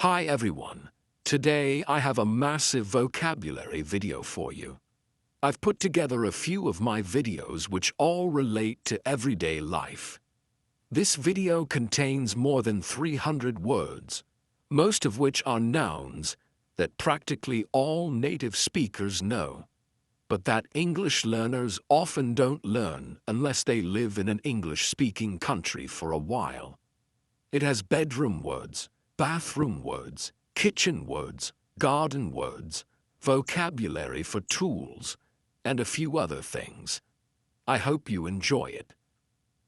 Hi everyone. Today I have a massive vocabulary video for you. I've put together a few of my videos which all relate to everyday life. This video contains more than 300 words, most of which are nouns that practically all native speakers know, but that English learners often don't learn unless they live in an English-speaking country for a while. It has bedroom words, bathroom words, kitchen words, garden words, vocabulary for tools, and a few other things. I hope you enjoy it.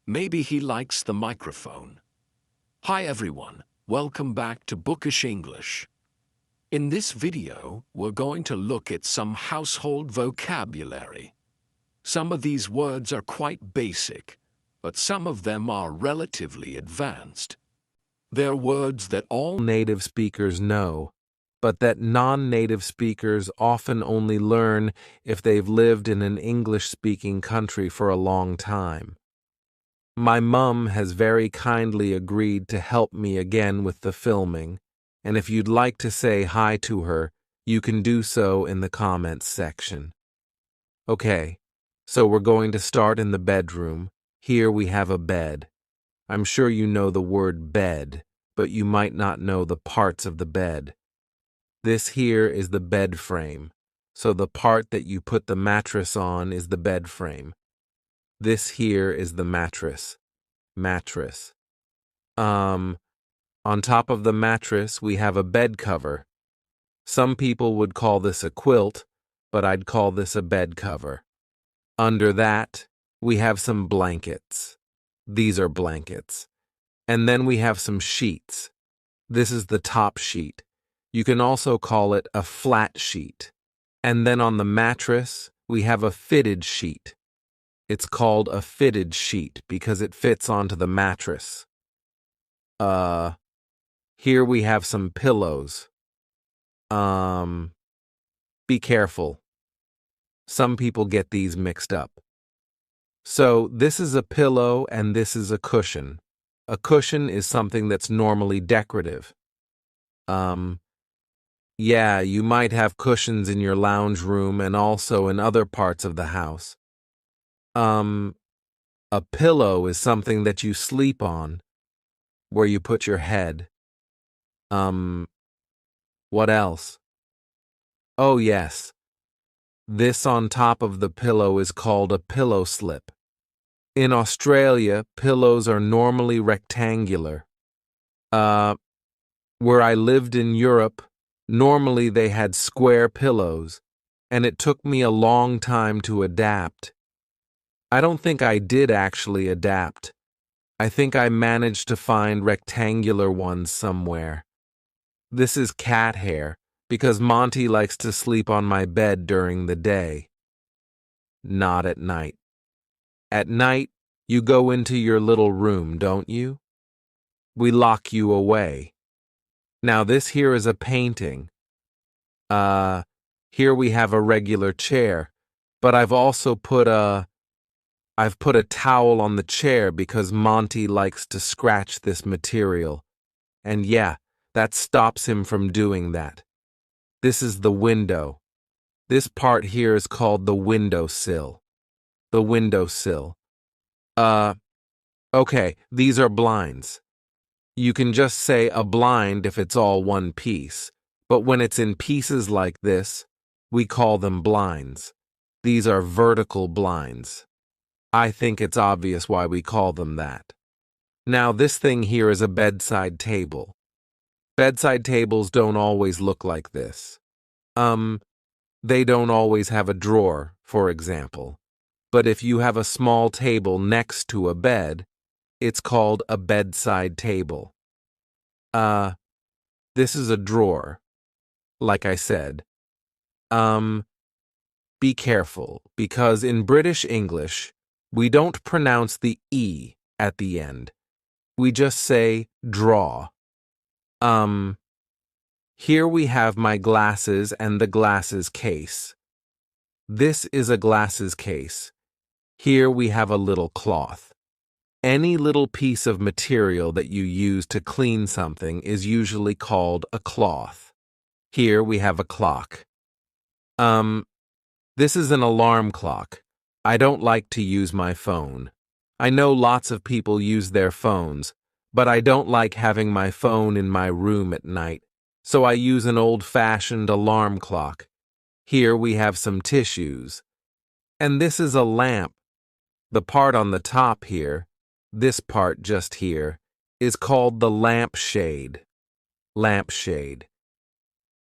Maybe he likes the microphone. Hi everyone, welcome back to Bookish English. In this video, we're going to look at some household vocabulary. Some of these words are quite basic, but some of them are relatively advanced. They're words that all native speakers know, but that non-native speakers often only learn if they've lived in an English-speaking country for a long time. My mum has very kindly agreed to help me again with the filming, and if you'd like to say hi to her, you can do so in the comments section. Okay, so we're going to start in the bedroom. Here we have a bed. I'm sure you know the word bed, but you might not know the parts of the bed. This here is the bed frame, so the part that you put the mattress on is the bed frame. This here is the mattress. Mattress. On top of the mattress, we have a bed cover. Some people would call this a quilt, but I'd call this a bed cover. Under that, we have some blankets. These are blankets. And then we have some sheets. This is the top sheet. You can also call it a flat sheet. And then on the mattress, we have a fitted sheet. It's called a fitted sheet because it fits onto the mattress. Here we have some pillows. Be careful. Some people get these mixed up. So this is a pillow and this is a cushion. A cushion is something that's normally decorative. Yeah, you might have cushions in your lounge room and also in other parts of the house. A pillow is something that you sleep on, where you put your head. What else? Oh, yes. This on top of the pillow is called a pillow slip. In Australia, pillows are normally rectangular. Where I lived in Europe, normally they had square pillows, and it took me a long time to adapt. I don't think I did actually adapt. I think I managed to find rectangular ones somewhere. This is cat hair, because Monty likes to sleep on my bed during the day. Not at night. At night, you go into your little room, don't you? We lock you away. Now this here is a painting. Here we have a regular chair, but I've put a towel on the chair because Monty likes to scratch this material. And yeah, that stops him from doing that. This is the window. This part here is called the windowsill. The windowsill. Okay, these are blinds. You can just say a blind if it's all one piece, but when it's in pieces like this, we call them blinds. These are vertical blinds. I think it's obvious why we call them that. Now this thing here is a bedside table. Bedside tables don't always look like this. They don't always have a drawer, for example. But if you have a small table next to a bed, it's called a bedside table. This is a drawer, like I said. Be careful, because in British English, we don't pronounce the E at the end. We just say draw. Here we have my glasses and the glasses case. This is a glasses case. Here we have a little cloth. Any little piece of material that you use to clean something is usually called a cloth. Here we have a clock. This is an alarm clock. I don't like to use my phone. I know lots of people use their phones, but I don't like having my phone in my room at night, so I use an old-fashioned alarm clock. Here we have some tissues. And this is a lamp. The part on the top here, this part just here, is called the lampshade. Lampshade.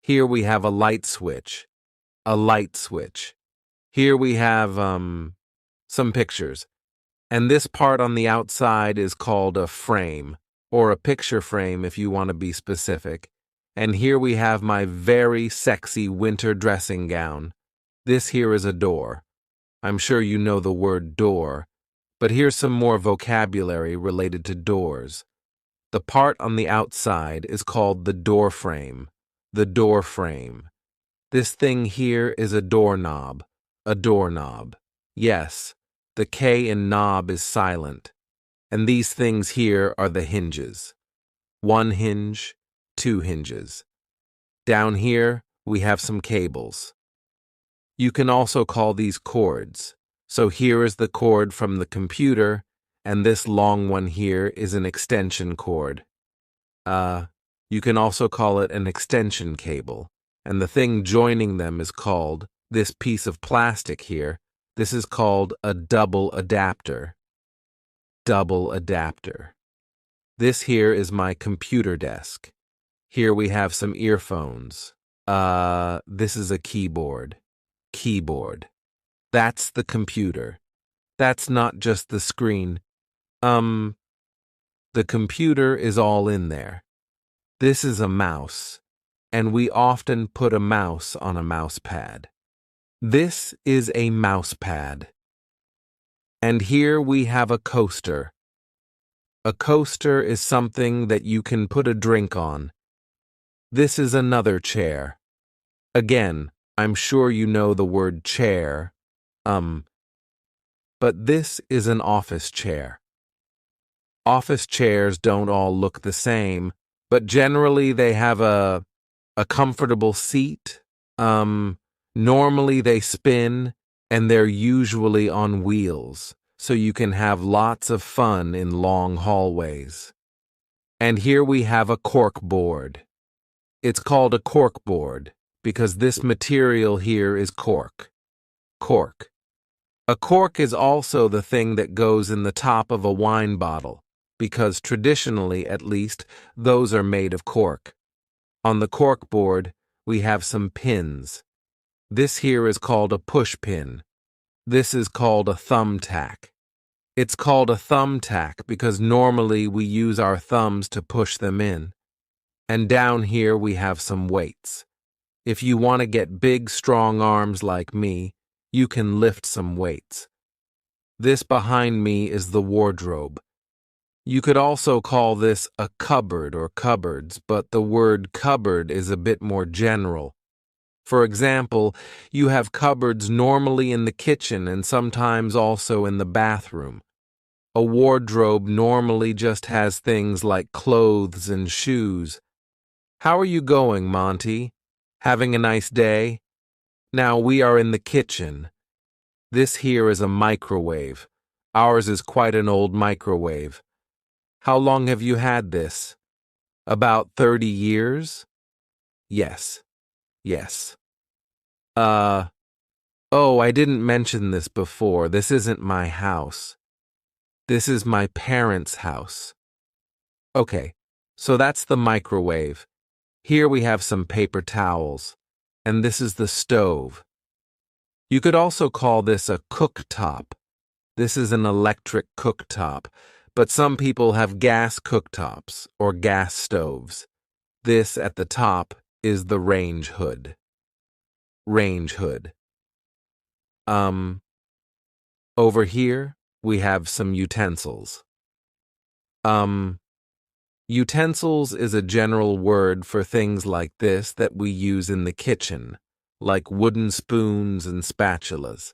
Here we have a light switch. A light switch. Here we have, some pictures. And this part on the outside is called a frame, or a picture frame if you want to be specific. And here we have my very sexy winter dressing gown. This here is a door. I'm sure you know the word door, but here's some more vocabulary related to doors. The part on the outside is called the door frame. The door frame. This thing here is a doorknob. A doorknob. Yes, the K in knob is silent. And these things here are the hinges. One hinge, two hinges. Down here, we have some cables. You can also call these cords. So here is the cord from the computer, and this long one here is an extension cord. You can also call it an extension cable, and the thing joining them is called, this piece of plastic here, this is called a double adapter. Double adapter. This here is my computer desk. Here we have some earphones. This is a keyboard. Keyboard. That's the computer. That's not just the screen. The computer is all in there. This is a mouse, and we often put a mouse on a mouse pad. This is a mouse pad. And here we have a coaster. A coaster is something that you can put a drink on. This is another chair. Again, I'm sure you know the word chair, but this is an office chair. Office chairs don't all look the same, but generally they have a comfortable seat. Normally they spin, and they're usually on wheels, so you can have lots of fun in long hallways. And here we have a cork board. It's called a cork board because this material here is cork. Cork. A cork is also the thing that goes in the top of a wine bottle, because traditionally, at least, those are made of cork. On the cork board, we have some pins. This here is called a push pin. This is called a thumbtack. It's called a thumbtack because normally we use our thumbs to push them in. And down here we have some weights. If you want to get big, strong arms like me, you can lift some weights. This behind me is the wardrobe. You could also call this a cupboard or cupboards, but the word cupboard is a bit more general. For example, you have cupboards normally in the kitchen and sometimes also in the bathroom. A wardrobe normally just has things like clothes and shoes. How are you going, Monty? Having a nice day? Now we are in the kitchen. This here is a microwave. Ours is quite an old microwave. How long have you had this? About 30 years? Yes. Yes. Oh, I didn't mention this before. This isn't my house. This is my parents' house. Okay, so that's the microwave. Here we have some paper towels, and this is the stove. You could also call this a cooktop. This is an electric cooktop, but some people have gas cooktops or gas stoves. This at the top is the range hood. Range hood. Over here, we have some utensils. Utensils is a general word for things like this that we use in the kitchen, like wooden spoons and spatulas.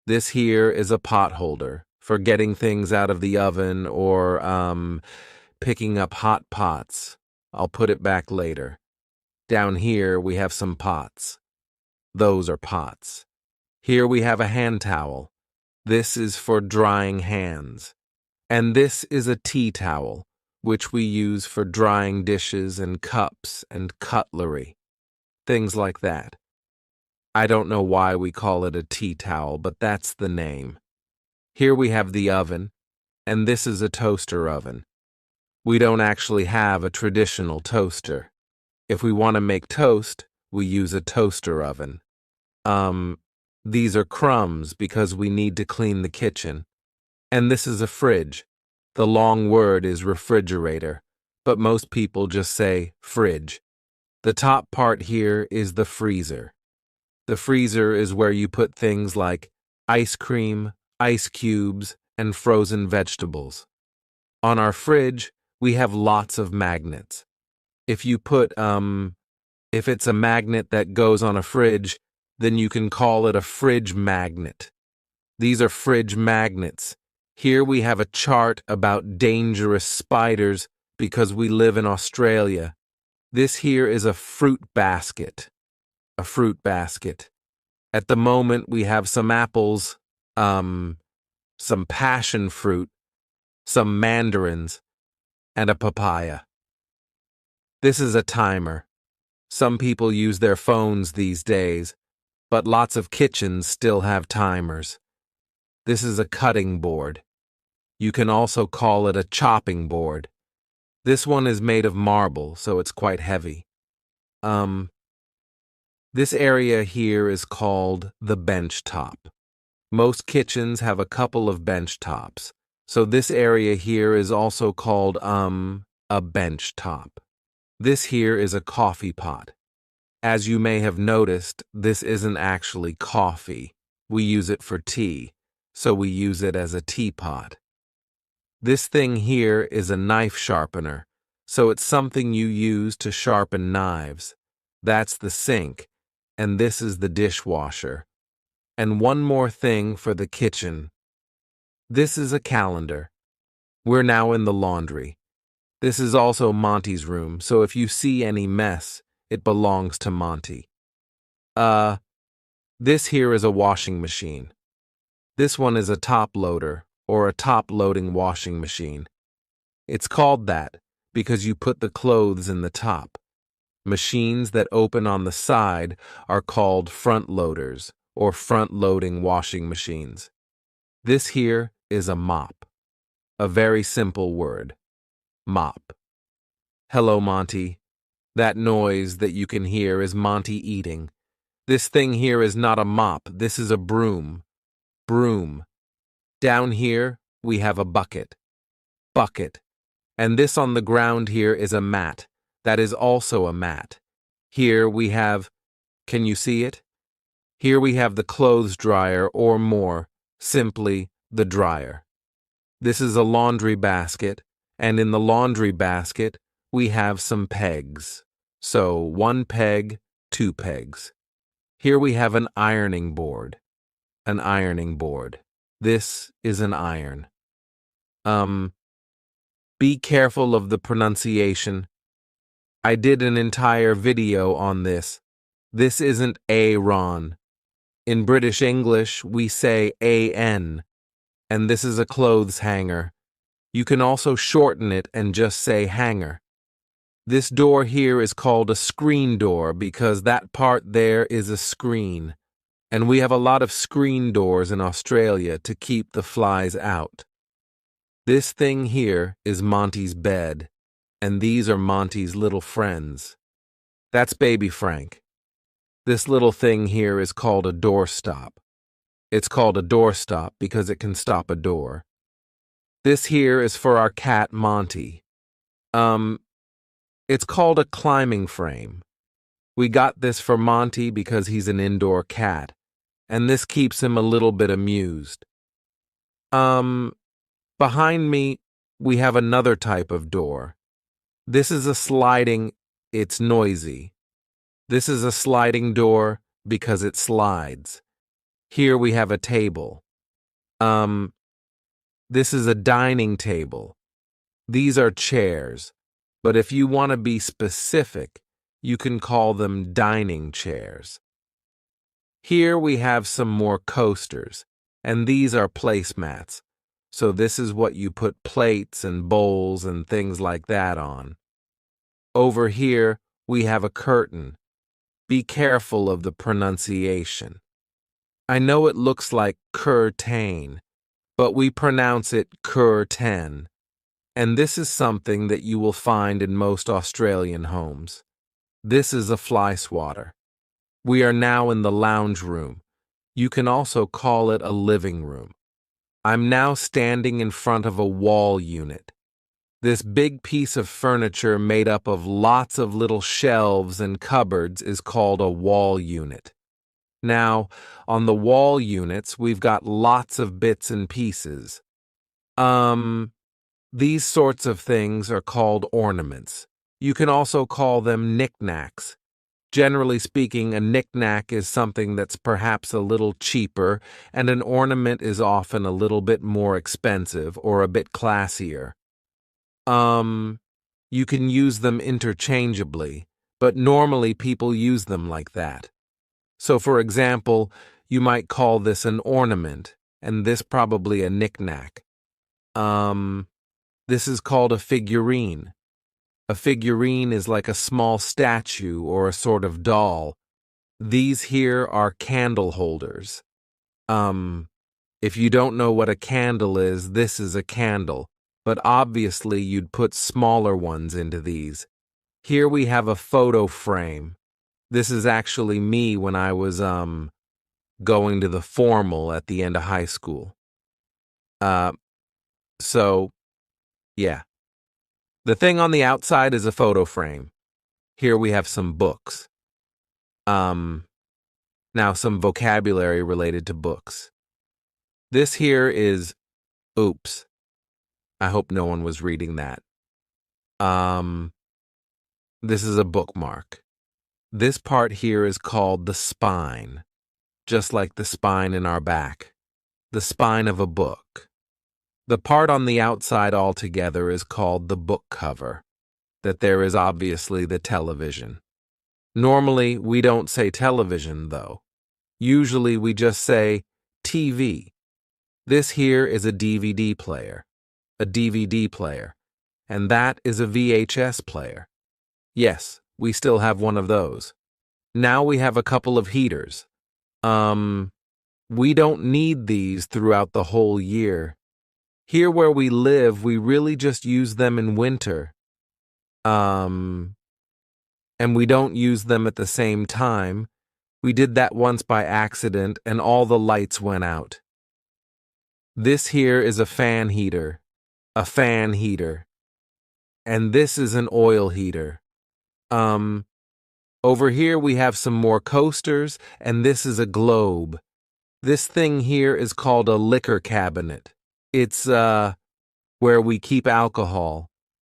This here is a pot holder, for getting things out of the oven or picking up hot pots. I'll put it back later. Down here, we have some pots. Those are pots. Here we have a hand towel. This is for drying hands. And this is a tea towel, which we use for drying dishes and cups and cutlery. Things like that. I don't know why we call it a tea towel, but that's the name. Here we have the oven, and this is a toaster oven. We don't actually have a traditional toaster. If we want to make toast, we use a toaster oven. These are crumbs because we need to clean the kitchen. And this is a fridge. The long word is refrigerator, but most people just say fridge. The top part here is the freezer. The freezer is where you put things like ice cream, ice cubes, and frozen vegetables. On our fridge, we have lots of magnets. If it's a magnet that goes on a fridge, then you can call it a fridge magnet. These are fridge magnets. Here we have a chart about dangerous spiders because we live in Australia. This here is a fruit basket. A fruit basket. At the moment, we have some apples, some passion fruit, some mandarins, and a papaya. This is a timer. Some people use their phones these days, but lots of kitchens still have timers. This is a cutting board. You can also call it a chopping board. This one is made of marble, so it's quite heavy. This area here is called the bench top. Most kitchens have a couple of bench tops, so this area here is also called, a bench top. This here is a coffee pot. As you may have noticed, this isn't actually coffee. We use it for tea, so we use it as a teapot. This thing here is a knife sharpener, so it's something you use to sharpen knives. That's the sink, and this is the dishwasher. And one more thing for the kitchen. This is a calendar. We're now in the laundry. This is also Monty's room, so if you see any mess, it belongs to Monty. This here is a washing machine. This one is a top loader, or a top-loading washing machine. It's called that because you put the clothes in the top. Machines that open on the side are called front loaders, or front-loading washing machines. This here is a mop. A very simple word. Mop. Hello, Monty. That noise that you can hear is Monty eating. This thing here is not a mop, this is a broom. Broom. Down here, we have a bucket. Bucket. And this on the ground here is a mat. That is also a mat. Here we have, can you see it? Here we have the clothes dryer, or more, simply the dryer. This is a laundry basket, and in the laundry basket, we have some pegs. So 1 peg, 2 pegs. Here we have an ironing board. An ironing board. This is an iron. Be careful of the pronunciation. I did an entire video on this. This isn't Aaron. In British English, we say AN, and this is a clothes hanger. You can also shorten it and just say hanger. This door here is called a screen door because that part there is a screen, and we have a lot of screen doors in Australia to keep the flies out. This thing here is Monty's bed, and these are Monty's little friends. That's baby Frank. This little thing here is called a doorstop. It's called a doorstop because it can stop a door. This here is for our cat Monty. It's called a climbing frame. We got this for Monty because he's an indoor cat, and this keeps him a little bit amused. Behind me, we have another type of door. This is a sliding, it's noisy. This is a sliding door because it slides. Here we have a table. This is a dining table. These are chairs, but if you want to be specific, you can call them dining chairs. Here we have some more coasters, and these are placemats. So this is what you put plates and bowls and things like that on. Over here, we have a curtain. Be careful of the pronunciation. I know it looks like curtain, but we pronounce it curtain. And this is something that you will find in most Australian homes. This is a fly swatter. We are now in the lounge room. You can also call it a living room. I'm now standing in front of a wall unit. This big piece of furniture made up of lots of little shelves and cupboards is called a wall unit. Now, on the wall units, we've got lots of bits and pieces. These sorts of things are called ornaments. You can also call them knickknacks. Generally speaking, a knickknack is something that's perhaps a little cheaper, and an ornament is often a little bit more expensive or a bit classier. You can use them interchangeably, but normally people use them like that. So, for example, you might call this an ornament, and this probably a knickknack. This is called a figurine. A figurine is like a small statue or a sort of doll. These here are candle holders. If you don't know what a candle is, this is a candle, but obviously you'd put smaller ones into these. Here we have a photo frame. This is actually me when I was, going to the formal at the end of high school. Yeah. The thing on the outside is a photo frame. Here we have some books. Now some vocabulary related to books. This here is, oops. I hope no one was reading that. This is a bookmark. This part here is called the spine, just like the spine in our back. The spine of a book. The part on the outside altogether is called the book cover, that there is obviously the television. Normally, we don't say television, though. Usually, we just say TV. This here is a DVD player, and that is a VHS player. Yes, we still have one of those. Now we have a couple of heaters. We don't need these throughout the whole year. Here where we live, we really just use them in winter. And we don't use them at the same time. We did that once by accident and all the lights went out. This here is a fan heater. And this is an oil heater. Over here we have some more coasters, and this is a globe. This thing here is called a liquor cabinet. It's, where we keep alcohol.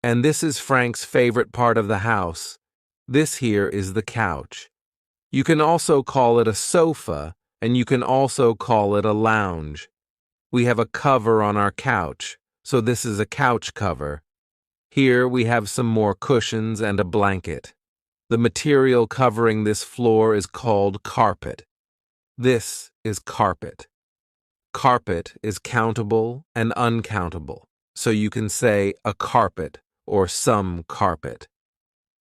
And this is Frank's favorite part of the house. This here is the couch. You can also call it a sofa, and you can also call it a lounge. We have a cover on our couch, so this is a couch cover. Here we have some more cushions and a blanket. The material covering this floor is called carpet. This is carpet. Carpet is countable and uncountable, so you can say a carpet or some carpet.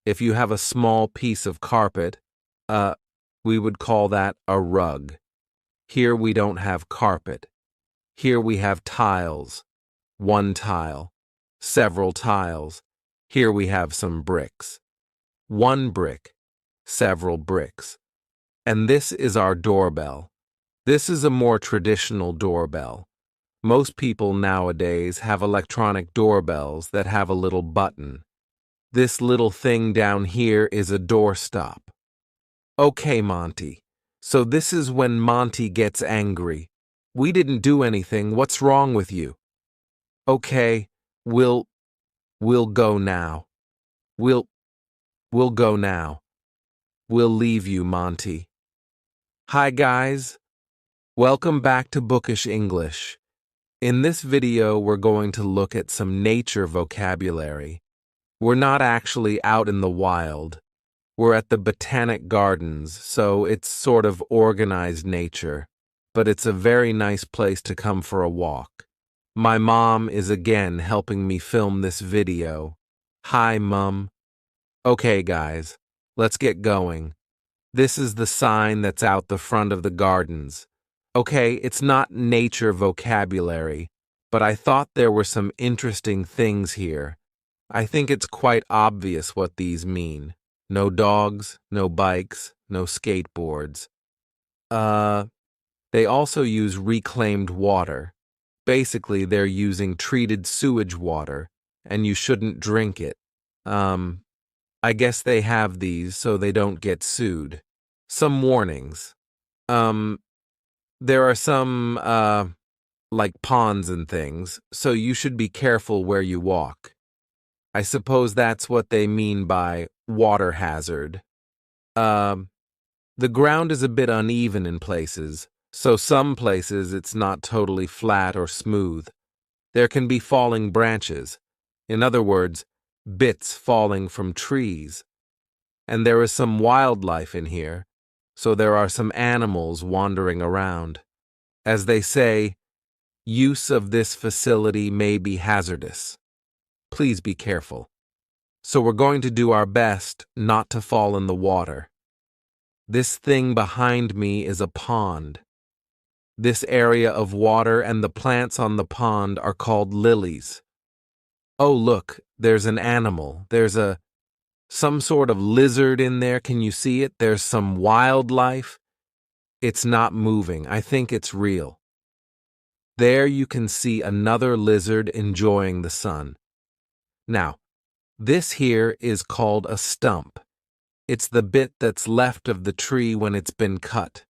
If you have a small piece of carpet, we would call that a rug. Here we don't have carpet. Here we have tiles. One tile. Several tiles. Here we have some bricks. One brick. Several bricks. And this is our doorbell. This is a more traditional doorbell. Most people nowadays have electronic doorbells that have a little button. This little thing down here is a doorstop. Okay, Monty. So this is when Monty gets angry. We didn't do anything. What's wrong with you? Okay, we'll go now. We'll go now. We'll leave you, Monty. Hi, guys. Welcome back to Bookish English. In this video, we're going to look at some nature vocabulary. We're not actually out in the wild. We're at the Botanic Gardens, so it's sort of organized nature, but it's a very nice place to come for a walk. My mom is again helping me film this video. Hi, Mum. Okay, guys, let's get going. This is the sign that's out the front of the gardens. Okay, it's not nature vocabulary, but I thought there were some interesting things here. I think it's quite obvious what these mean. No dogs, no bikes, no skateboards. They also use reclaimed water. Basically, they're using treated sewage water, and you shouldn't drink it. I guess they have these so they don't get sued. Some warnings. There are some, like ponds and things, so you should be careful where you walk. I suppose that's what they mean by water hazard. The ground is a bit uneven in places, so some places it's not totally flat or smooth. There can be falling branches. In other words, bits falling from trees. And there is some wildlife in here, so there are some animals wandering around. As they say, use of this facility may be hazardous. Please be careful. So we're going to do our best not to fall in the water. This thing behind me is a pond. This area of water and the plants on the pond are called lilies. Oh, look, there's an animal. There's some sort of lizard in there. Can you see it? There's some wildlife. It's not moving. I think it's real. There you can see another lizard enjoying the sun. Now, this here is called a stump. It's the bit that's left of the tree when it's been cut.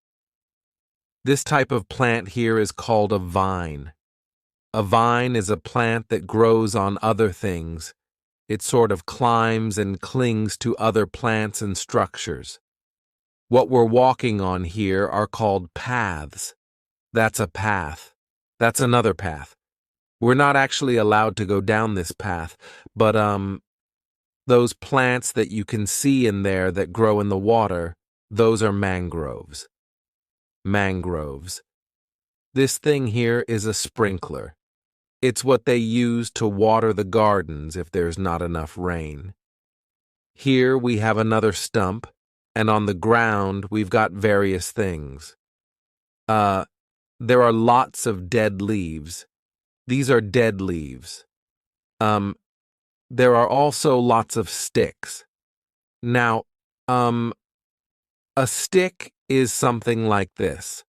This type of plant here is called a vine. A vine is a plant that grows on other things. It sort of climbs and clings to other plants and structures. What we're walking on here are called paths. That's a path. That's another path. We're not actually allowed to go down this path, but those plants that you can see in there that grow in the water, those are mangroves. Mangroves. This thing here is a sprinkler. It's what they use to water the gardens if there's not enough rain. Here we have another stump, and on the ground we've got various things. There are lots of dead leaves. These are dead leaves. There are also lots of sticks. Now, a stick is something like this.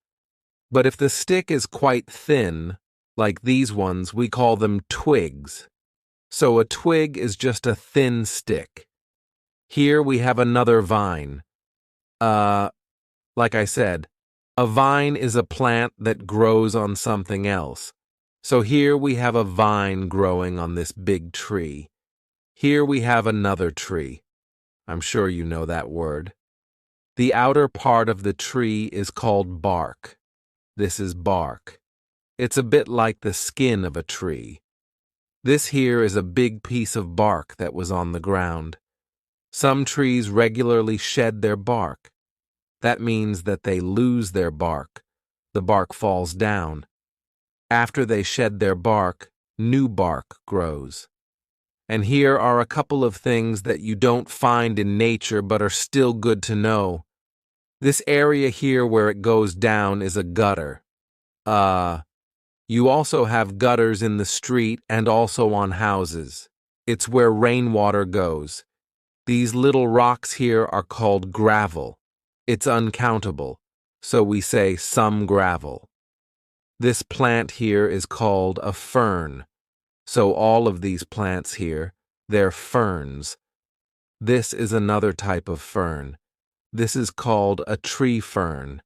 But if the stick is quite thin, like these ones, we call them twigs. So a twig is just a thin stick. Here we have another vine. Like I said, a vine is a plant that grows on something else. So here we have a vine growing on this big tree. Here we have another tree. I'm sure you know that word. The outer part of the tree is called bark. This is bark. It's a bit like the skin of a tree. This here is a big piece of bark that was on the ground. Some trees regularly shed their bark. That means that they lose their bark. The bark falls down. After they shed their bark, new bark grows. And here are a couple of things that you don't find in nature but are still good to know. This area here where it goes down is a gutter. You also have gutters in the street and also on houses. It's where rainwater goes. These little rocks here are called gravel. It's uncountable, so we say some gravel. This plant here is called a fern. So all of these plants here, they're ferns. This is another type of fern. This is called a tree fern.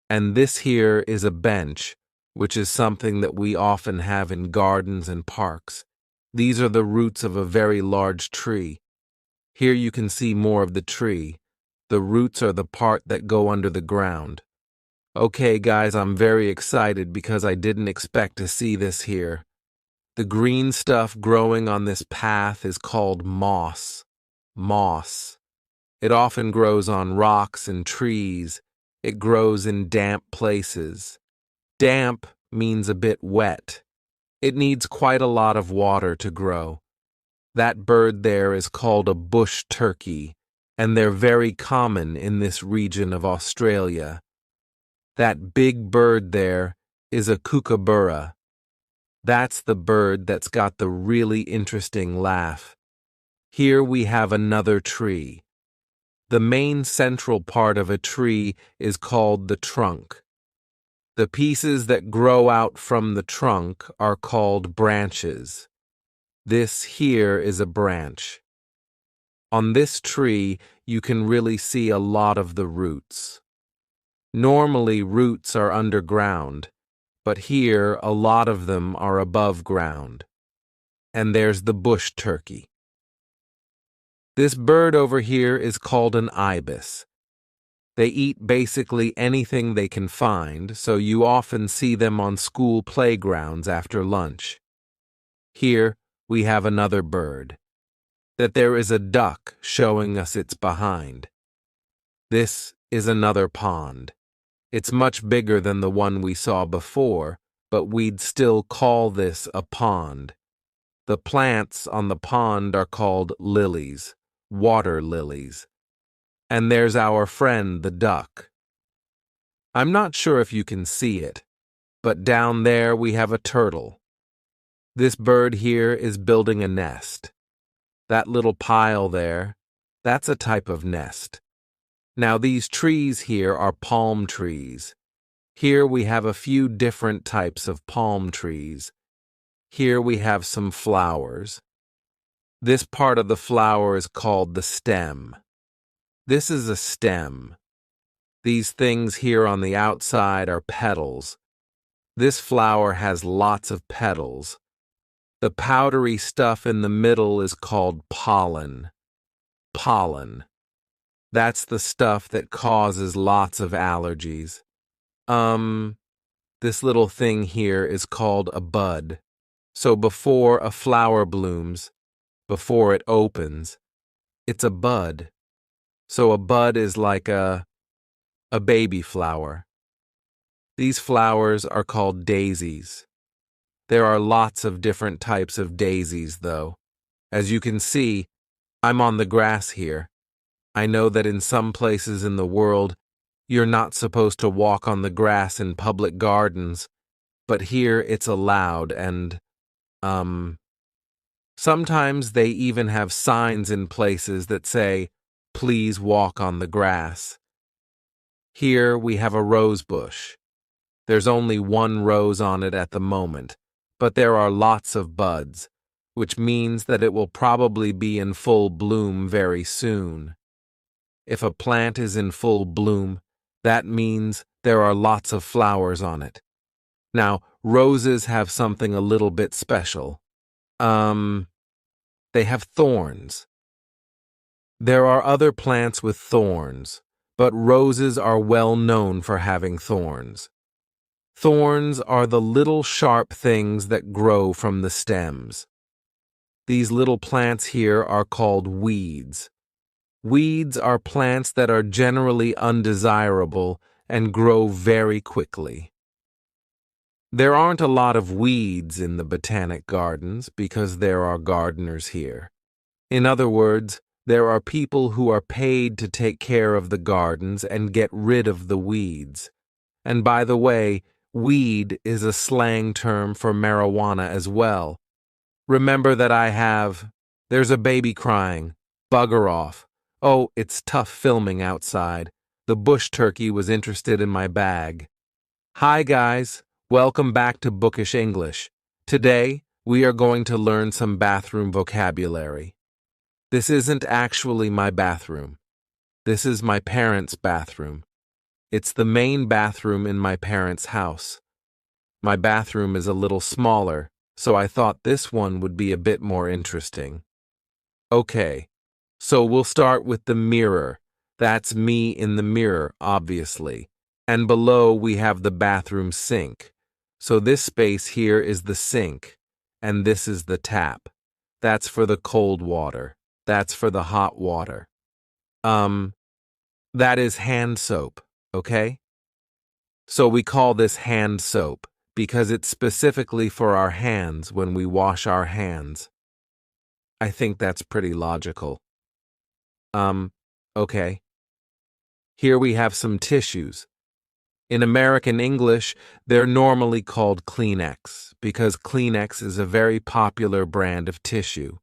And this here is a bench, which is something that we often have in gardens and parks. These are the roots of a very large tree. Here you can see more of the tree. The roots are the part that go under the ground. Okay, guys, I'm very excited because I didn't expect to see this here. The green stuff growing on this path is called moss. Moss. It often grows on rocks and trees. It grows in damp places. Damp means a bit wet. It needs quite a lot of water to grow. That bird there is called a bush turkey, and they're very common in this region of Australia. That big bird there is a kookaburra. That's the bird that's got the really interesting laugh. Here we have another tree. The main central part of a tree is called the trunk. The pieces that grow out from the trunk are called branches. This here is a branch. On this tree, you can really see a lot of the roots. Normally, roots are underground, but here a lot of them are above ground. And there's the bush turkey. This bird over here is called an ibis. They eat basically anything they can find, so you often see them on school playgrounds after lunch. Here we have another bird. That there is a duck showing us its behind. This is another pond. It's much bigger than the one we saw before, but we'd still call this a pond. The plants on the pond are called lilies, water lilies. And there's our friend the duck. I'm not sure if you can see it, but down there we have a turtle. This bird here is building a nest. That little pile there, that's a type of nest. Now these trees here are palm trees. Here we have a few different types of palm trees. Here we have some flowers. This part of the flower is called the stem. This is a stem. These things here on the outside are petals. This flower has lots of petals. The powdery stuff in the middle is called pollen. Pollen. That's the stuff that causes lots of allergies. This little thing here is called a bud. So before a flower blooms, before it opens, it's a bud. So a bud is like a baby flower. These flowers are called daisies. There are lots of different types of daisies, though. As you can see, I'm on the grass here. I know that in some places in the world, you're not supposed to walk on the grass in public gardens, but here it's allowed and, sometimes they even have signs in places that say, "Please walk on the grass." Here we have a rose bush. There's only one rose on it at the moment, but there are lots of buds, which means that it will probably be in full bloom very soon. If a plant is in full bloom, that means there are lots of flowers on it. Now, roses have something a little bit special. They have thorns. There are other plants with thorns, but roses are well known for having thorns. Thorns are the little sharp things that grow from the stems. These little plants here are called weeds. Weeds are plants that are generally undesirable and grow very quickly. There aren't a lot of weeds in the botanic gardens because there are gardeners here. In other words, there are people who are paid to take care of the gardens and get rid of the weeds. And by the way, weed is a slang term for marijuana as well. Remember that there's a baby crying. Bugger off. Oh, it's tough filming outside. The bush turkey was interested in my bag. Hi guys, welcome back to Bookish English. Today, we are going to learn some bathroom vocabulary. This isn't actually my bathroom. This is my parents' bathroom. It's the main bathroom in my parents' house. My bathroom is a little smaller, so I thought this one would be a bit more interesting. Okay, so we'll start with the mirror. That's me in the mirror, obviously. And below we have the bathroom sink. So this space here is the sink, and this is the tap. That's for the cold water. That's for the hot water. That is hand soap, okay? So we call this hand soap because it's specifically for our hands when we wash our hands. I think that's pretty logical. Okay. Here we have some tissues. In American English, they're normally called Kleenex because Kleenex is a very popular brand of tissue.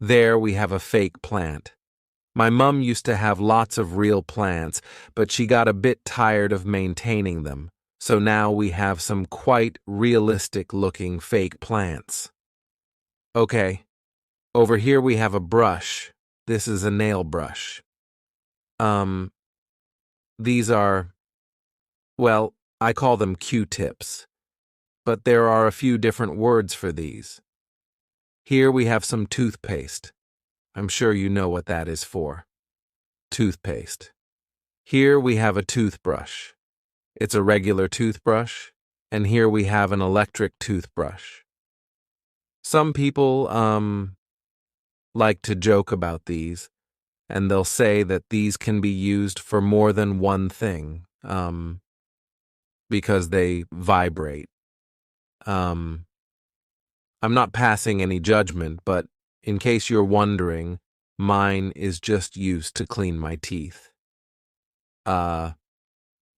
There we have a fake plant. My mum used to have lots of real plants, but she got a bit tired of maintaining them, so now we have some quite realistic-looking fake plants. Okay, over here we have a brush. This is a nail brush. These are, well, I call them Q-tips, but there are a few different words for these. Here we have some toothpaste. I'm sure you know what that is for. Toothpaste. Here we have a toothbrush. It's a regular toothbrush, and here we have an electric toothbrush. Some people, like to joke about these, and they'll say that these can be used for more than one thing, because they vibrate. I'm not passing any judgment, but in case you're wondering, mine is just used to clean my teeth.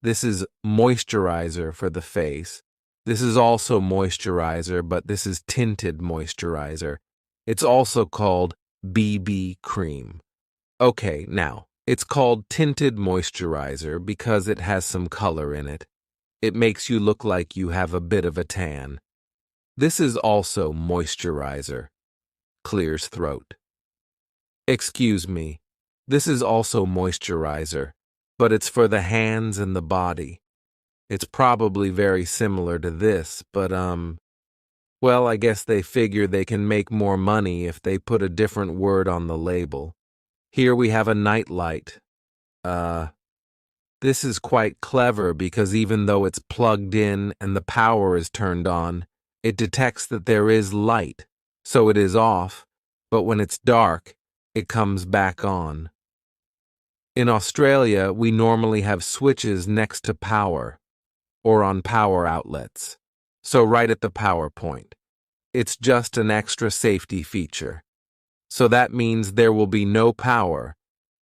This is moisturizer for the face. This is also moisturizer, but this is tinted moisturizer. It's also called BB cream. Okay, now, it's called tinted moisturizer because it has some color in it. It makes you look like you have a bit of a tan. This is also moisturizer. Clears throat. Excuse me. This is also moisturizer, but it's for the hands and the body. It's probably very similar to this, but well, I guess they figure they can make more money if they put a different word on the label. Here we have a night light. This is quite clever because even though it's plugged in and the power is turned on, it detects that there is light, so it is off, but when it's dark, it comes back on. In Australia, we normally have switches next to power, or on power outlets, so right at the power point. It's just an extra safety feature. So that means there will be no power,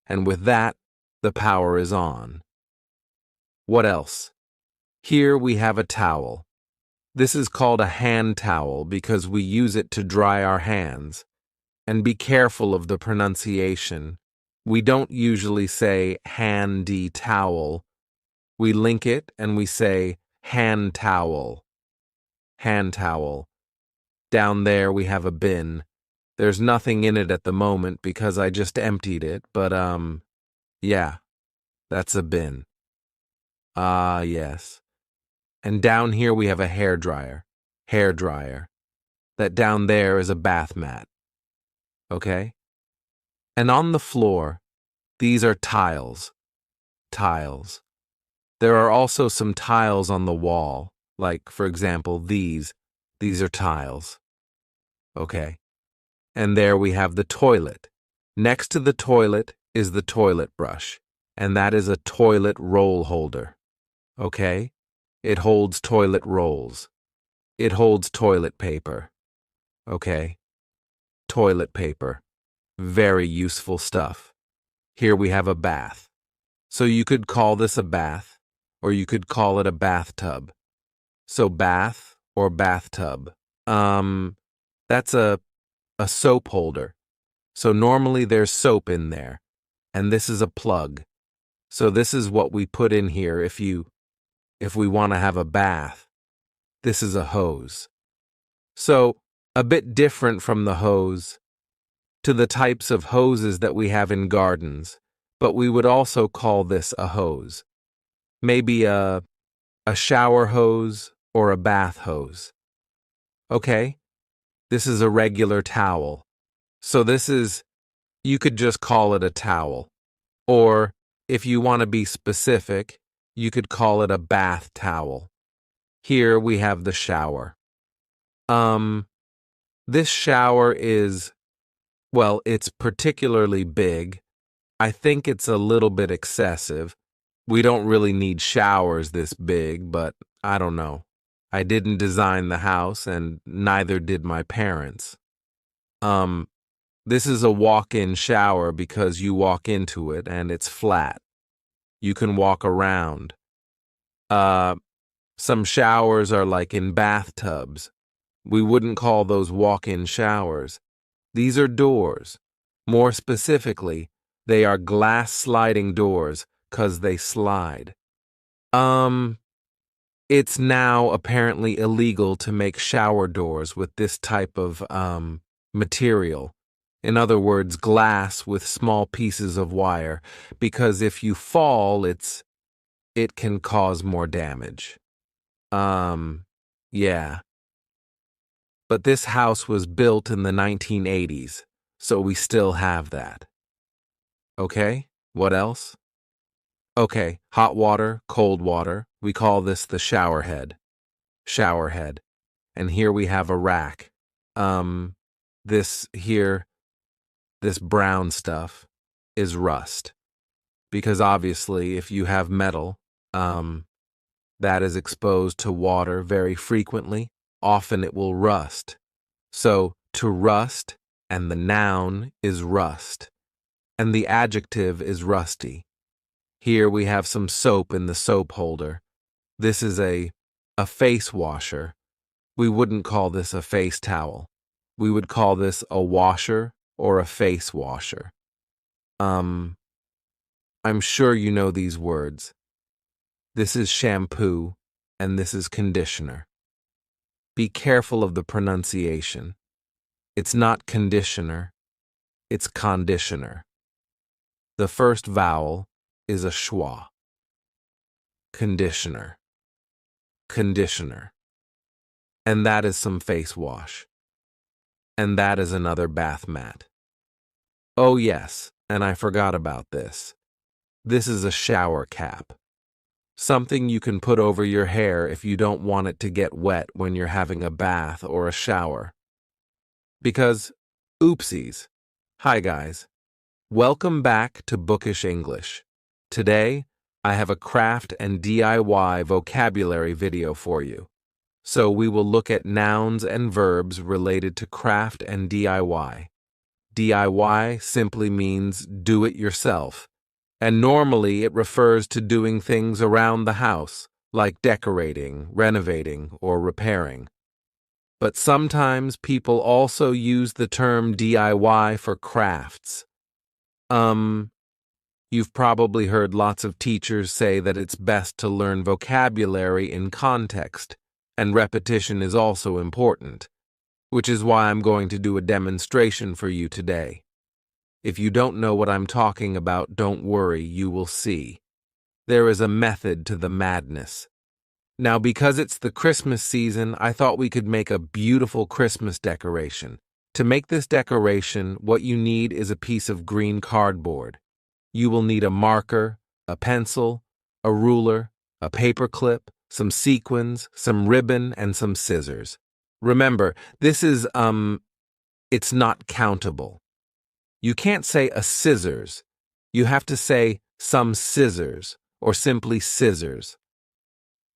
and with that, the power is on. What else? Here we have a towel. This is called a hand towel because we use it to dry our hands. And be careful of the pronunciation. We don't usually say handy towel. We link it and we say hand towel. Hand towel. Down there we have a bin. There's nothing in it at the moment because I just emptied it, but yeah, that's a bin. Ah, yes. And down here we have a hairdryer. Hairdryer. That down there is a bath mat. Okay? And on the floor, these are tiles. Tiles. There are also some tiles on the wall, like, for example, these. These are tiles. Okay? And there we have the toilet. Next to the toilet is the toilet brush, and that is a toilet roll holder. Okay? It holds toilet rolls. It holds toilet paper. Okay? Toilet paper. Very useful stuff. Here we have a bath. So you could call this a bath, or you could call it a bathtub. So bath or bathtub. That's a soap holder. So normally there's soap in there, and this is a plug. So this is what we put in here if we want to have a bath. This is a hose. So a bit different from the hose to the types of hoses that we have in gardens, but we would also call this a hose. Maybe a shower hose or a bath hose. Okay, this is a regular towel. So you could just call it a towel. Or if you want to be specific, You could call it a bath towel. Here we have the shower. This shower is, well, it's particularly big. I think it's a little bit excessive. We don't really need showers this big, but I don't know. I didn't design the house, and neither did my parents. This is a walk-in shower because you walk into it and it's flat. You can walk around. Some showers are like in bathtubs. We wouldn't call those walk-in showers. These are doors. More specifically, they are glass sliding doors 'cause they slide. It's now apparently illegal to make shower doors with this type of, material. In other words, glass with small pieces of wire, because if you fall, it can cause more damage. Yeah. But this house was built in the 1980s, so we still have that. Okay, what else? Okay, hot water, cold water. We call this the shower head. Shower head. And here we have a rack. This brown stuff is rust. Because obviously, if you have metal, that is exposed to water very frequently, often it will rust. So, to rust, and the noun is rust. And the adjective is rusty. Here we have some soap in the soap holder. This is a face washer. We wouldn't call this a face towel. We would call this a washer or a face washer. I'm sure you know these words. This is shampoo and this is conditioner. Be careful of the pronunciation. It's not conditioner, it's conditioner. The first vowel is a schwa. Conditioner. Conditioner. And that is some face wash. And that is another bath mat. Oh yes, and I forgot about this. This is a shower cap. Something you can put over your hair if you don't want it to get wet when you're having a bath or a shower. Because, oopsies. Hi guys. Welcome back to Bookish English. Today, I have a craft and DIY vocabulary video for you. So we will look at nouns and verbs related to craft and DIY. DIY simply means do it yourself, and normally it refers to doing things around the house, like decorating, renovating, or repairing. But sometimes people also use the term DIY for crafts. You've probably heard lots of teachers say that it's best to learn vocabulary in context, and repetition is also important, which is why I'm going to do a demonstration for you today. If you don't know what I'm talking about, don't worry, you will see. There is a method to the madness. Now, because it's the Christmas season, I thought we could make a beautiful Christmas decoration. To make this decoration, what you need is a piece of green cardboard. You will need a marker, a pencil, a ruler, a paper clip, some sequins, some ribbon, and some scissors. Remember, this is, it's not countable. You can't say a scissors. You have to say some scissors, or simply scissors.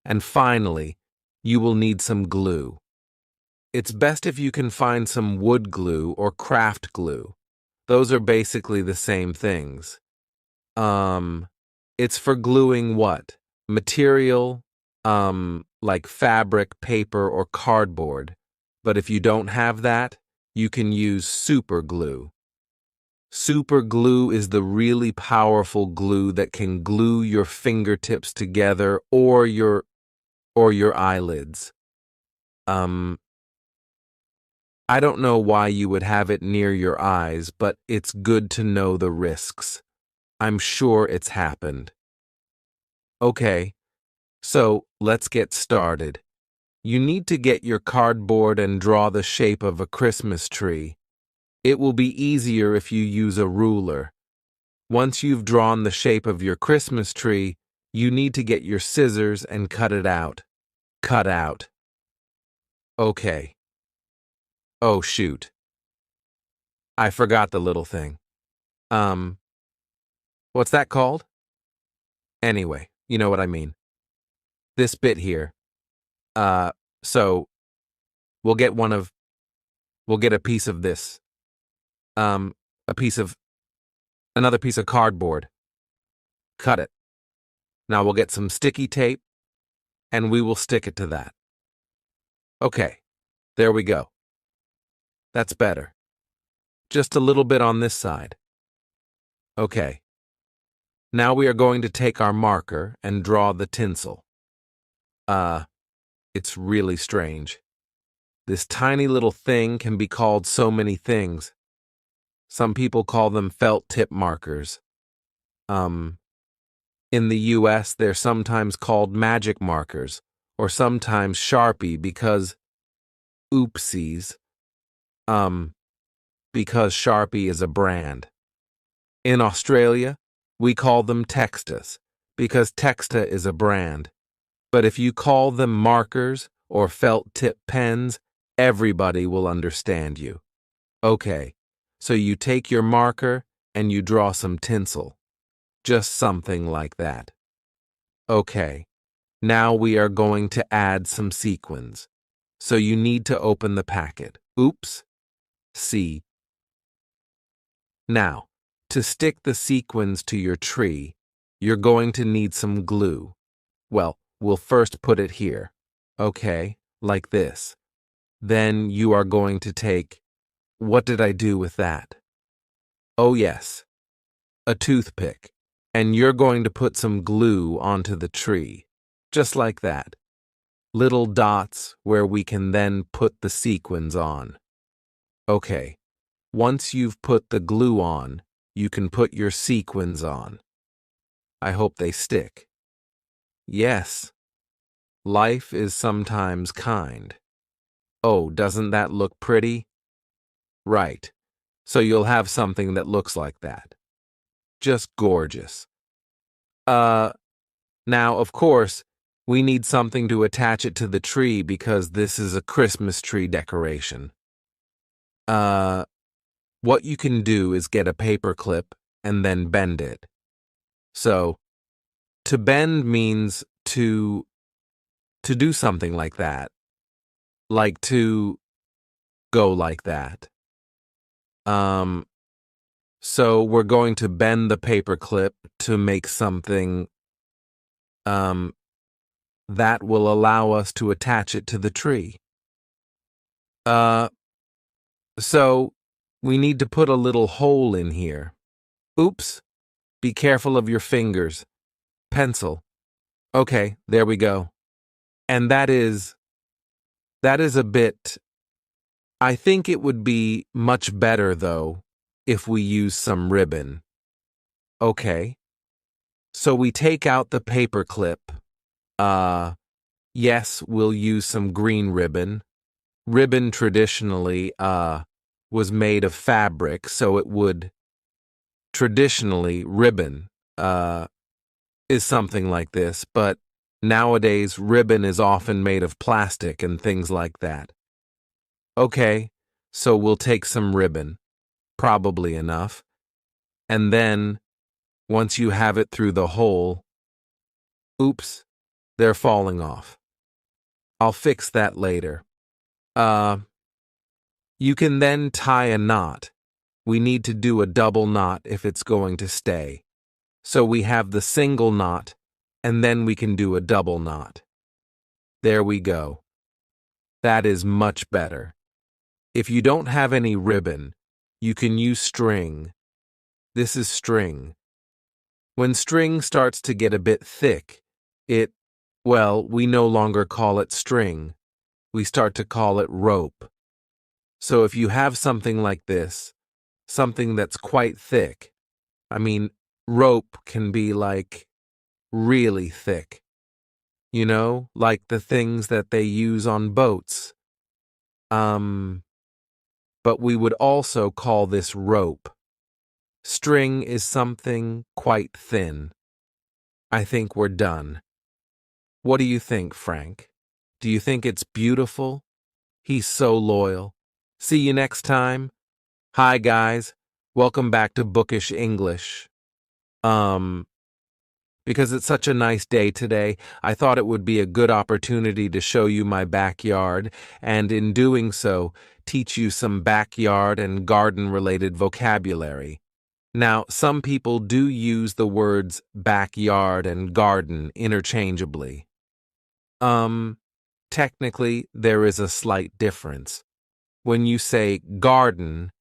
And finally, you will need some glue. It's best if you can find some wood glue or craft glue. Those are basically the same things. It's for gluing what? Material, like fabric, paper, or cardboard. But if you don't have that, you can use super glue. Super glue is the really powerful glue that can glue your fingertips together or your eyelids. I don't know why you would have it near your eyes, but it's good to know the risks. I'm sure it's happened. Okay, so let's get started. You need to get your cardboard and draw the shape of a Christmas tree. It will be easier if you use a ruler. Once you've drawn the shape of your Christmas tree, You need to get your scissors and cut it out. Cut out. Okay. Oh, shoot. I forgot the little thing. What's that called? Anyway, you know what I mean. This bit here. So we'll get a piece of this. Another piece of cardboard. Cut it. Now we'll get some sticky tape and we will stick it to that. Okay, there we go. That's better. Just a little bit on this side. Okay. Now we are going to take our marker and draw the tinsel. It's really strange. This tiny little thing can be called so many things. Some people call them felt tip markers. In the US, they're sometimes called magic markers, or sometimes Sharpie because, oopsies, because Sharpie is a brand. In Australia, we call them Textas, because Texta is a brand. But if you call them markers or felt tip pens, everybody will understand you. Okay, so you take your marker and you draw some tinsel. Just something like that. Okay, now we are going to add some sequins. So you need to open the packet. Oops. See. Now, to stick the sequins to your tree, you're going to need some glue. Well, we'll first put it here. Okay, like this. Then you are going to take... What did I do with that? Oh yes, a toothpick. And you're going to put some glue onto the tree. Just like that. Little dots where we can then put the sequins on. Okay, once you've put the glue on, you can put your sequins on. I hope they stick. Yes, life is sometimes kind. Oh, doesn't that look pretty? Right, so you'll have something that looks like that. Just gorgeous. Now, of course, we need something to attach it to the tree because this is a Christmas tree decoration. What you can do is get a paper clip and then bend it. So, to bend means to do something like that. Like to go like that. So we're going to bend the paper clip to make something, that will allow us to attach it to the tree. So we need to put a little hole in here. Oops. Be careful of your fingers. Pencil. Okay, there we go. And that is a bit... I think it would be much better, though, if we use some ribbon. Okay. So we take out the paper clip. Yes, we'll use some green ribbon. Ribbon traditionally, was made of fabric, so it would... Traditionally, ribbon, is something like this, but nowadays ribbon is often made of plastic and things like that. Okay, so we'll take some ribbon, probably enough, and then, once you have it through the hole... Oops, they're falling off. I'll fix that later. You can then tie a knot. We need to do a double knot if it's going to stay. So we have the single knot, and then we can do a double knot. There we go. That is much better. If you don't have any ribbon, you can use string. This is string. When string starts to get a bit thick, we no longer call it string. We start to call it rope. So if you have something like this, something that's quite thick, rope can be like really thick. You know, like the things that they use on boats. But we would also call this rope. String is something quite thin. I think we're done. What do you think, Frank? Do you think it's beautiful? He's so loyal. See you next time. Hi, guys. Welcome back to Bookish English. Because it's such a nice day today, I thought it would be a good opportunity to show you my backyard, and in doing so, teach you some backyard and garden-related vocabulary. Now, some people do use the words backyard and garden interchangeably. Technically, there is a slight difference. When you say garden,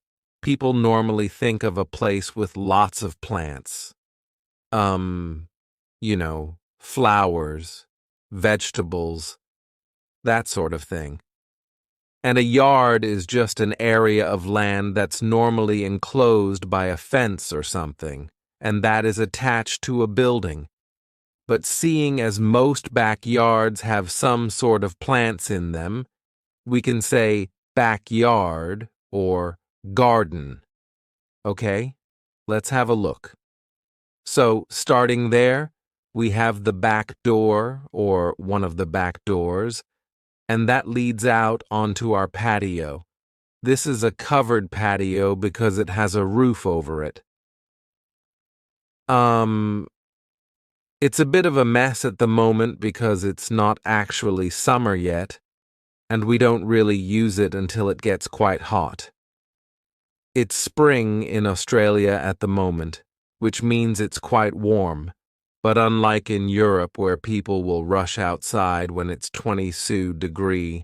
people normally think of a place with lots of plants. Flowers, vegetables, that sort of thing. And a yard is just an area of land that's normally enclosed by a fence or something, and that is attached to a building. But seeing as most backyards have some sort of plants in them, we can say backyard or garden. Okay, let's have a look. So, starting there, we have the back door or one of the back doors, and that leads out onto our patio. This is a covered patio because it has a roof over it. It's a bit of a mess at the moment because it's not actually summer yet, and we don't really use it until it gets quite hot. It's spring in Australia at the moment, which means it's quite warm, but unlike in Europe where people will rush outside when it's 22 degrees,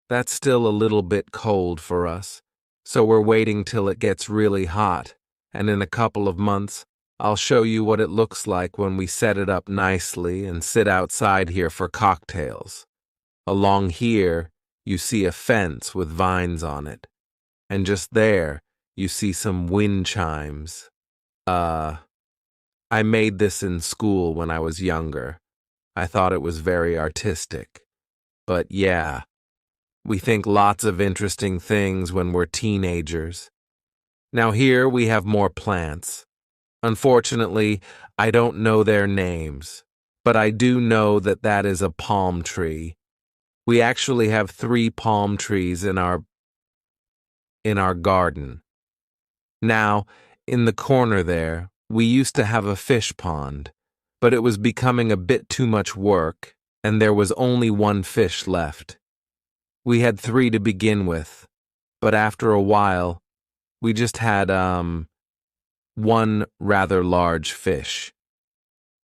that's still a little bit cold for us, so we're waiting till it gets really hot, and in a couple of months, I'll show you what it looks like when we set it up nicely and sit outside here for cocktails. Along here, you see a fence with vines on it, and just there, you see some wind chimes. I made this in school when I was younger. I thought it was very artistic. But yeah, we think lots of interesting things when we're teenagers. Now here we have more plants. Unfortunately, I don't know their names, but I do know that that is a palm tree. We actually have 3 palm trees in our garden. Now, in the corner there, we used to have a fish pond, but it was becoming a bit too much work, and there was only 1 fish left. We had 3 to begin with, but after a while, we just had, 1 rather large fish.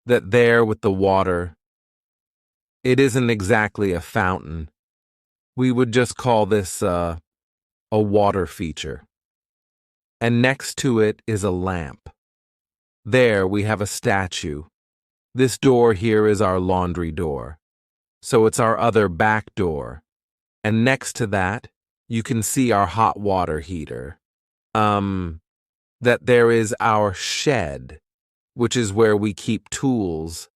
That there with the water, it isn't exactly a fountain. We would just call this, a water feature. And next to it is a lamp. There we have a statue. This door here is our laundry door. So it's our other back door. And next to that, you can see our hot water heater. That there is our shed, which is where we keep tools,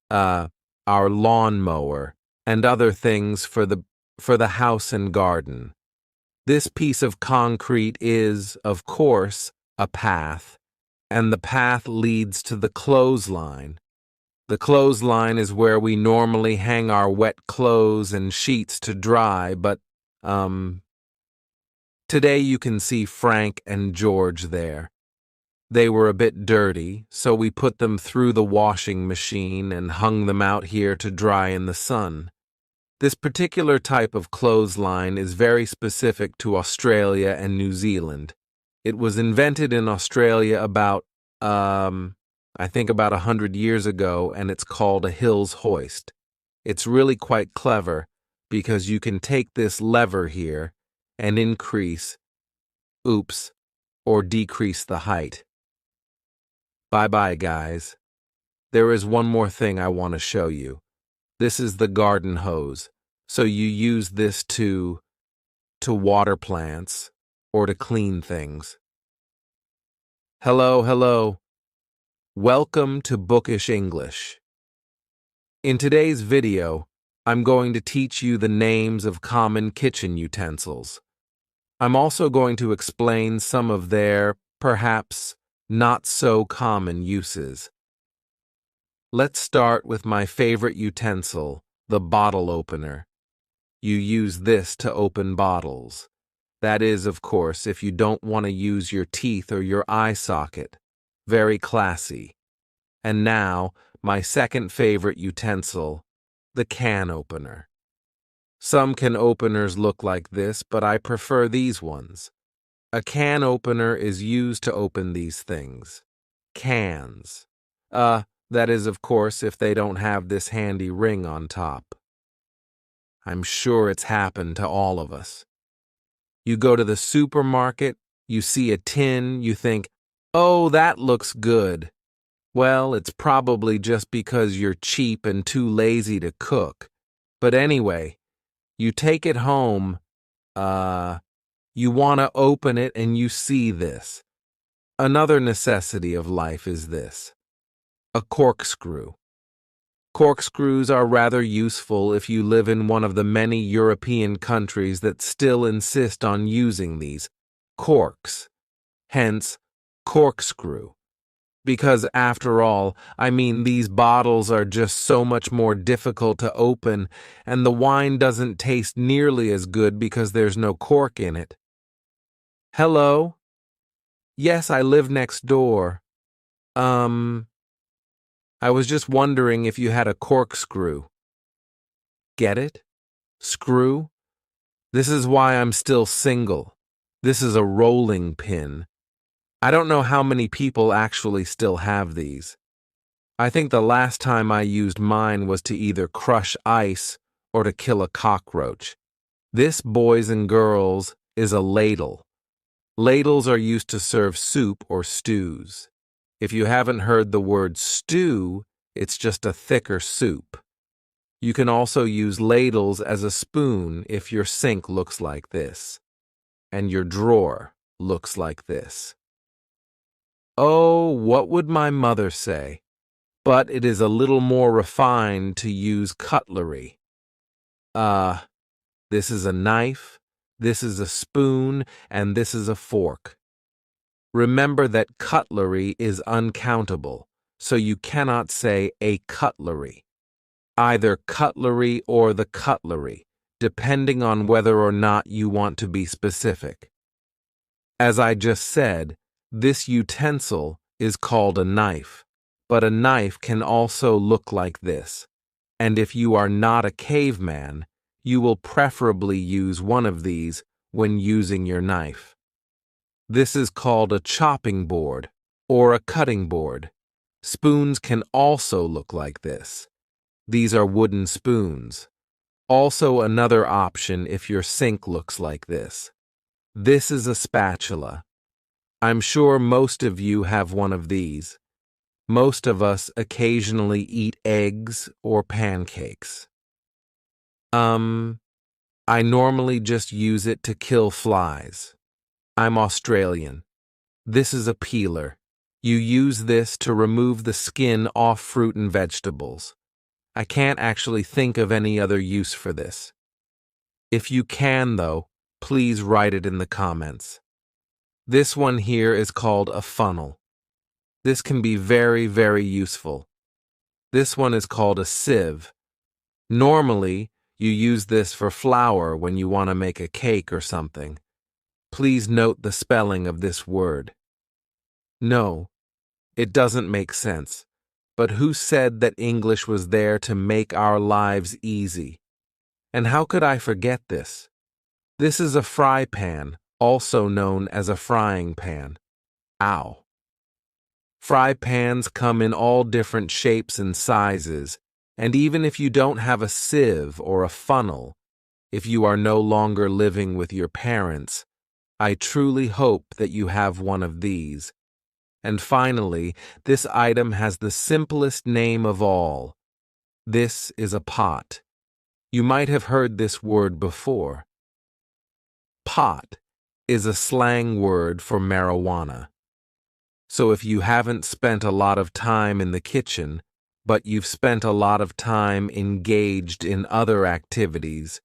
our lawnmower, and other things for the house and garden. This piece of concrete is, of course, a path, and the path leads to the clothesline. The clothesline is where we normally hang our wet clothes and sheets to dry, but, today you can see Frank and George there. They were a bit dirty, so we put them through the washing machine and hung them out here to dry in the sun. This particular type of clothesline is very specific to Australia and New Zealand. It was invented in Australia about 100 years ago, and it's called a Hills hoist. It's really quite clever because you can take this lever here and increase, or decrease the height. Bye-bye, guys. There is one more thing I want to show you. This is the garden hose, so you use this to water plants or to clean things. Hello. Welcome to Bookish English. In today's video, I'm going to teach you the names of common kitchen utensils. I'm also going to explain some of their, perhaps, not so common uses. Let's start with my favorite utensil, the bottle opener. You use this to open bottles. That is, of course, if you don't want to use your teeth or your eye socket. Very classy. And now, my second favorite utensil, the can opener. Some can openers look like this, but I prefer these ones. A can opener is used to open these things. Cans. That is, of course, if they don't have this handy ring on top. I'm sure it's happened to all of us. You go to the supermarket, you see a tin, you think, oh, that looks good. Well, it's probably just because you're cheap and too lazy to cook. But anyway, you take it home, you want to open it and you see this. Another necessity of life is this: a corkscrew. Corkscrews are rather useful if you live in one of the many European countries that still insist on using these corks, hence corkscrew. Because after all, these bottles are just so much more difficult to open, and the wine doesn't taste nearly as good because there's no cork in it. Hello? Yes, I live next door. I was just wondering if you had a corkscrew. Get it? Screw? This is why I'm still single. This is a rolling pin. I don't know how many people actually still have these. I think the last time I used mine was to either crush ice or to kill a cockroach. This, boys and girls, is a ladle. Ladles are used to serve soup or stews. If you haven't heard the word stew, it's just a thicker soup. You can also use ladles as a spoon if your sink looks like this, and your drawer looks like this. Oh, what would my mother say? But it is a little more refined to use cutlery. This is a knife, this is a spoon, and this is a fork. Remember that cutlery is uncountable, so you cannot say a cutlery. Either cutlery or the cutlery, depending on whether or not you want to be specific. As I just said, this utensil is called a knife, but a knife can also look like this. And if you are not a caveman, you will preferably use one of these when using your knife. This is called a chopping board or a cutting board. Spoons can also look like this. These are wooden spoons. Also another option if your sink looks like this. This is a spatula. I'm sure most of you have one of these. Most of us occasionally eat eggs or pancakes. I normally just use it to kill flies. I'm Australian. This is a peeler. You use this to remove the skin off fruit and vegetables. I can't actually think of any other use for this. If you can, though, please write it in the comments. This one here is called a funnel. This can be very, very useful. This one is called a sieve. Normally, you use this for flour when you want to make a cake or something. Please note the spelling of this word. No, it doesn't make sense. But who said that English was there to make our lives easy? And how could I forget this? This is a fry pan, also known as a frying pan. Ow. Fry pans come in all different shapes and sizes, and even if you don't have a sieve or a funnel, if you are no longer living with your parents, I truly hope that you have one of these. And finally, this item has the simplest name of all. This is a pot. You might have heard this word before. Pot is a slang word for marijuana. So if you haven't spent a lot of time in the kitchen, but you've spent a lot of time engaged in other activities,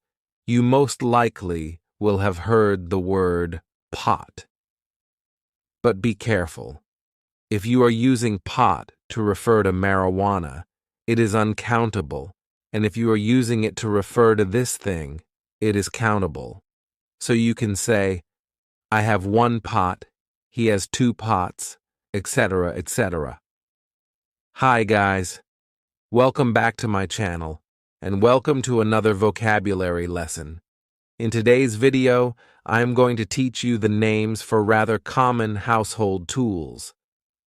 you most likely will have heard the word pot. But be careful. If you are using pot to refer to marijuana, It is uncountable, and if you are using it to refer to this thing, it is countable. So you can say, I have 1 pot, he has 2 pots, etc., etc. Hi guys, welcome back to my channel, and welcome to another vocabulary lesson. In today's video, I am going to teach you the names for rather common household tools.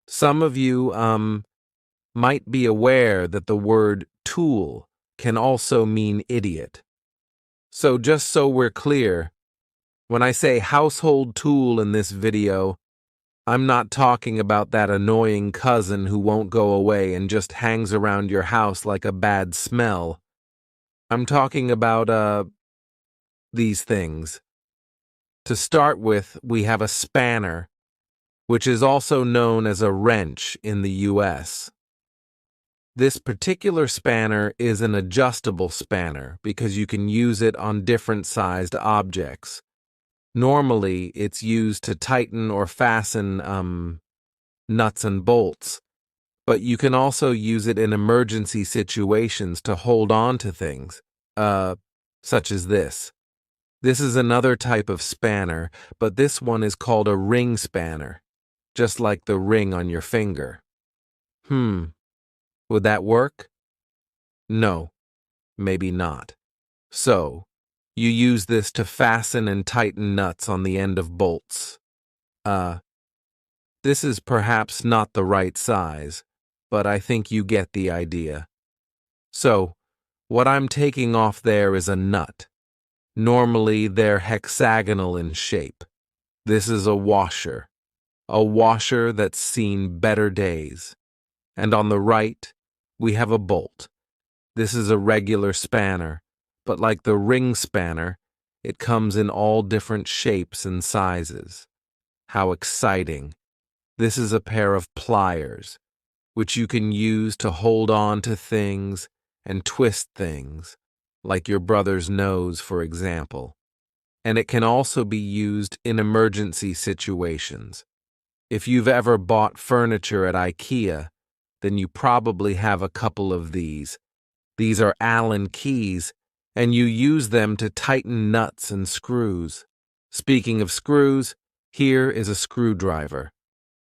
Some of you, might be aware that the word tool can also mean idiot. So just so we're clear, when I say household tool in this video, I'm not talking about that annoying cousin who won't go away and just hangs around your house like a bad smell. I'm talking about, these things. To start with, we have a spanner, which is also known as a wrench in the US. This particular spanner is an adjustable spanner because you can use it on different sized objects. Normally, it's used to tighten or fasten, nuts and bolts, but you can also use it in emergency situations to hold on to things, such as this. This is another type of spanner, but this one is called a ring spanner, just like the ring on your finger. Would that work? No, maybe not. So, you use this to fasten and tighten nuts on the end of bolts. This is perhaps not the right size, but I think you get the idea. So, what I'm taking off there is a nut. Normally, they're hexagonal in shape. This is a washer that's seen better days. And on the right, we have a bolt. This is a regular spanner, but like the ring spanner, it comes in all different shapes and sizes. How exciting! This is a pair of pliers, which you can use to hold on to things and twist things, like your brother's nose, for example. And it can also be used in emergency situations. If you've ever bought furniture at IKEA, then you probably have a couple of these. These are Allen keys, and you use them to tighten nuts and screws. Speaking of screws, here is a screwdriver.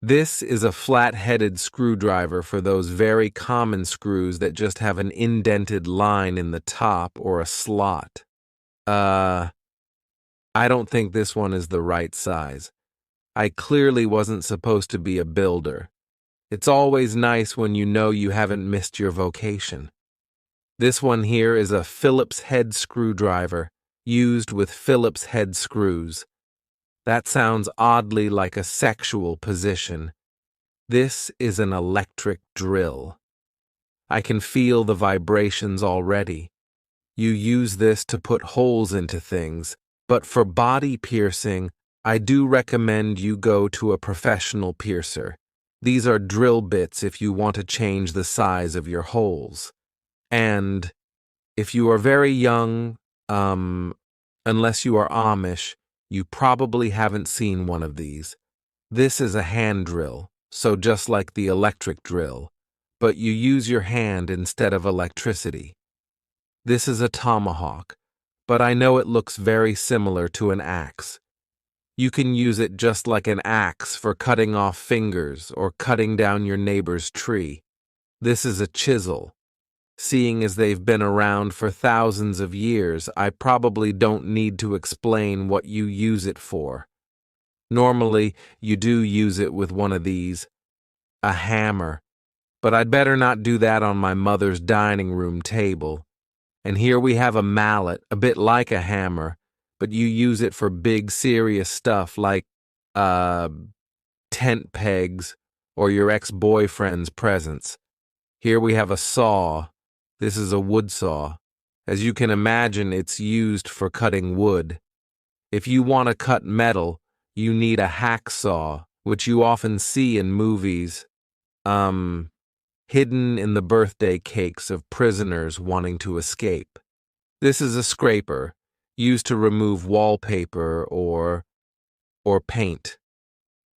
This is a flat-headed screwdriver for those very common screws that just have an indented line in the top or a slot. I don't think this one is the right size. I clearly wasn't supposed to be a builder. It's always nice when you know you haven't missed your vocation. This one here is a Phillips head screwdriver, used with Phillips head screws. That sounds oddly like a sexual position. This is an electric drill. I can feel the vibrations already. You use this to put holes into things, but for body piercing, I do recommend you go to a professional piercer. These are drill bits if you want to change the size of your holes. And if you are very young, unless you are Amish, you probably haven't seen one of these. This is a hand drill, so just like the electric drill, but you use your hand instead of electricity. This is a tomahawk, but I know it looks very similar to an axe. You can use it just like an axe for cutting off fingers or cutting down your neighbor's tree. This is a chisel. Seeing as they've been around for thousands of years, I probably don't need to explain what you use it for. Normally, you do use it with one of these, a hammer, but I'd better not do that on my mother's dining room table. And here we have a mallet, a bit like a hammer, but you use it for big, serious stuff like, tent pegs or your ex-boyfriend's presents. Here we have a saw. This is a wood saw. As you can imagine, it's used for cutting wood. If you want to cut metal, you need a hacksaw, which you often see in movies, hidden in the birthday cakes of prisoners wanting to escape. This is a scraper, used to remove wallpaper or paint.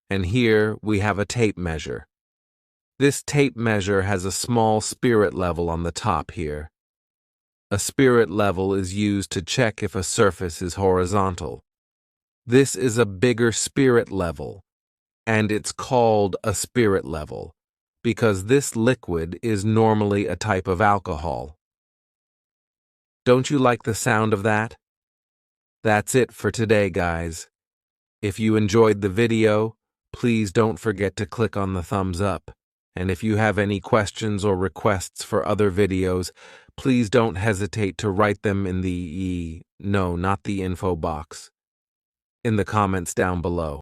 And here we have a tape measure. This tape measure has a small spirit level on the top here. A spirit level is used to check if a surface is horizontal. This is a bigger spirit level, and it's called a spirit level because this liquid is normally a type of alcohol. Don't you like the sound of that? That's it for today, guys. If you enjoyed the video, please don't forget to click on the thumbs up. And if you have any questions or requests for other videos, please don't hesitate to write them in the not the info box, in the comments down below.